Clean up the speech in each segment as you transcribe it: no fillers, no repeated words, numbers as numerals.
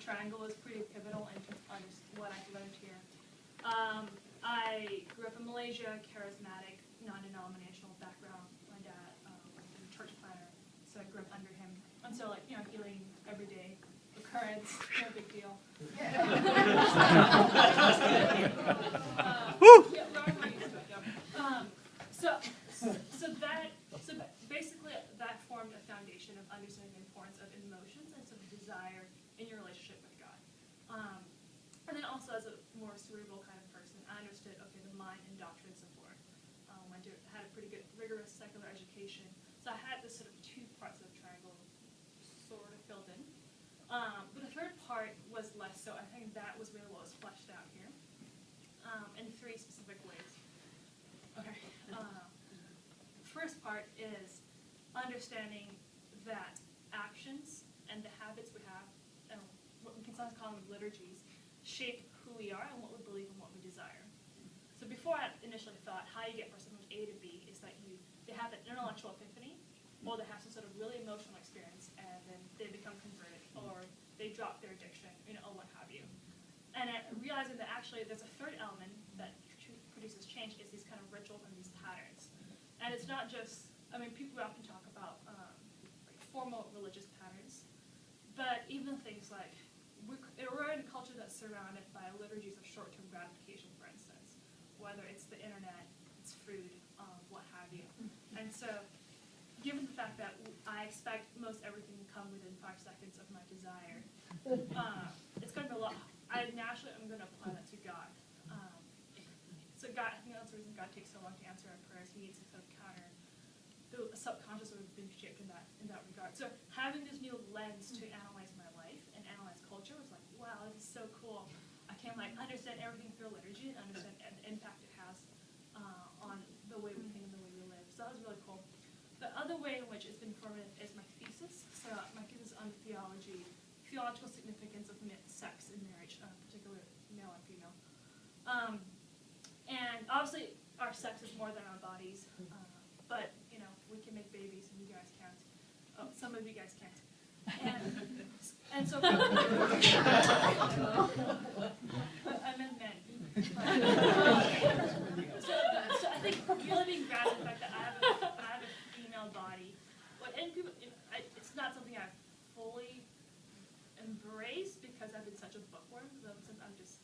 triangle was pretty pivotal in what I've learned here. I grew up in Malaysia, charismatic, non-denominational background. My dad was a church planner, so I grew up under him. And so, like, healing every day, occurrence, no big deal. So basically, that formed a foundation of understanding the importance of emotions and sort of desire in your relationship with God. And then also, as a more cerebral kind of person, I understood, okay, the mind and doctrine support. I had a pretty good, rigorous secular education, so I had this sort of two parts of the triangle sort of filled in. But the third part was less so. I think that was really what was fleshed out here in three specific ways. Okay. First part is understanding that actions and the habits we have, and what we can sometimes call them liturgies, shape who we are and what we believe and what we desire. So before I initially thought how you get from A to B is that they have an intellectual epiphany, or they have some sort of really emotional experience, and then they become converted, or they drop their addiction, or what have you. And realizing that actually there's a third element that produces change is these kind of rituals and these patterns. And it's not just, people often talk about like formal religious patterns, but even things like, we're in a culture that's surrounded by liturgies of short-term gratification, for instance, whether it's the internet, it's food, what have you. And so, given the fact that I expect most everything to come within 5 seconds of my desire, it's going to be a lot. I'm going to apply that to God. So God, I think that's the reason God takes so long to answer our prayers. He needs to sort of counter the subconscious of being shaped in that regard. So having this new lens to analyze my life and analyze culture was like, wow, this is so cool. I can understand everything through liturgy and understand the impact it has on the way we think and the way we live. So that was really cool. The other way in which it's been formative is my thesis. So my thesis on theological significance of sex in marriage, particularly male and female. And obviously, our sex is more than our bodies, but we can make babies, and you guys can't. Oh, some of you guys can't. And so, I meant men. So I think really being grounded in the fact that I have a female body, and people, it's not something I've fully embraced because I've been such a bookworm. Since I'm just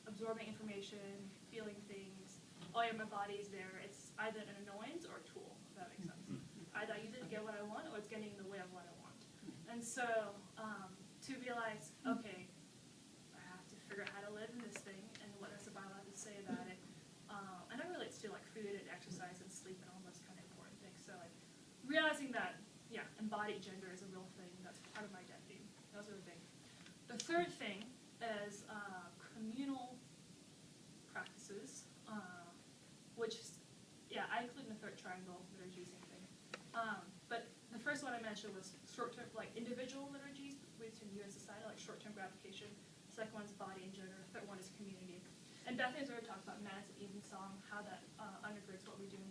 absorbing information, feeling things. Oh yeah, my body is there. It's either an annoyance or a tool, if that makes sense. Either I use it to get what I want, or it's getting in the way of what I want. And so, to realize, okay, I have to figure out how to live in this thing, and what does the Bible have to say about it. And that relates to like food and exercise and sleep and all those kind of important things. So like realizing that, yeah, embodied gender is a real thing. That's part of my identity. That was really big. The third thing is communal practices, which, yeah, I include in the third triangle liturgy, same thing. But the first one I mentioned was short-term, like individual liturgies between you and society, like short-term gratification. The second one's body and gender. The third one is community. And Bethany's already talked about Mass and Evensong, how that undergirds what we do.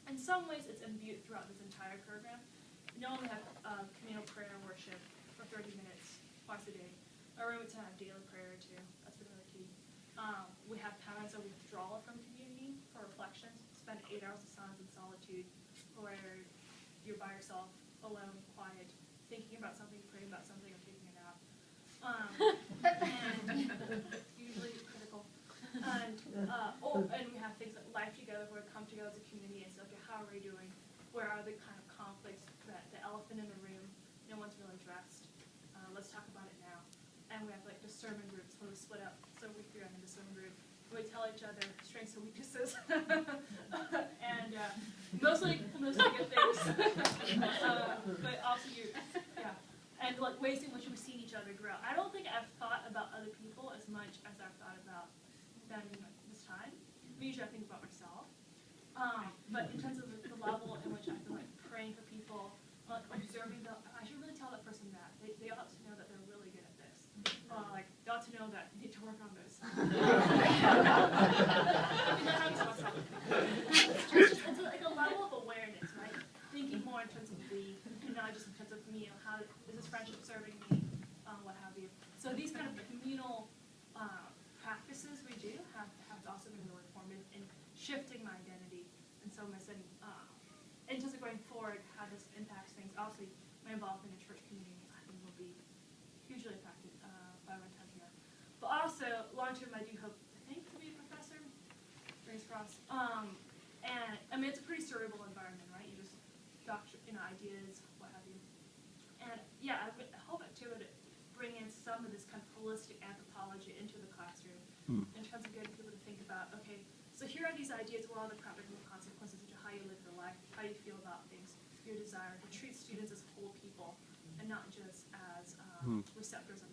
In some ways, it's imbued throughout this entire program. We only have communal prayer and worship for 30 minutes twice a day. Or we to have daily prayer too. That's been really key. We have times of withdrawal from community for reflection. Spend 8 hours of silence and solitude, where you're by yourself, alone, quiet, thinking about something, praying about something, or taking a nap. And usually critical. And we have things like Life Together, where we come together as a community and say, okay, how are we doing? Where are the kind of conflicts, the elephant in the room? No one's really addressed. Let's talk about it now. And we have like discernment groups where we split up. So we figure out a discernment group. We tell each other strengths and weaknesses, and mostly good things. But also and like ways in which we've seen each other grow. I don't think I've thought about other people as much as I've thought about them this time. Usually I think about myself. But in terms of the level in which I feel like praying for people, observing them, I should really tell that person that. They ought to know that they're really good at this. They ought to know that they need to work on this. It's like a level of awareness, right? Thinking more in terms of we, and not just in terms of me, how is this friendship serving me, what have you. So these also been really formative in shifting my identity. And so I said, in terms of going forward, how this impacts things, obviously my involvement in the church community, I think, will be hugely impacted by my time here. But also, long term, I do hope, I think, to be a professor. Fingers crossed. And I mean, it's a pretty cerebral environment, right? You just doctor, ideas, what have you. And yeah, I hope too to bring in some of this kind of holistic anthropology into the classroom in terms of getting people to think about, okay, so here are these ideas, what are the practical consequences of how you live your life, how you feel about things, your desire to treat students as whole people and not just as receptors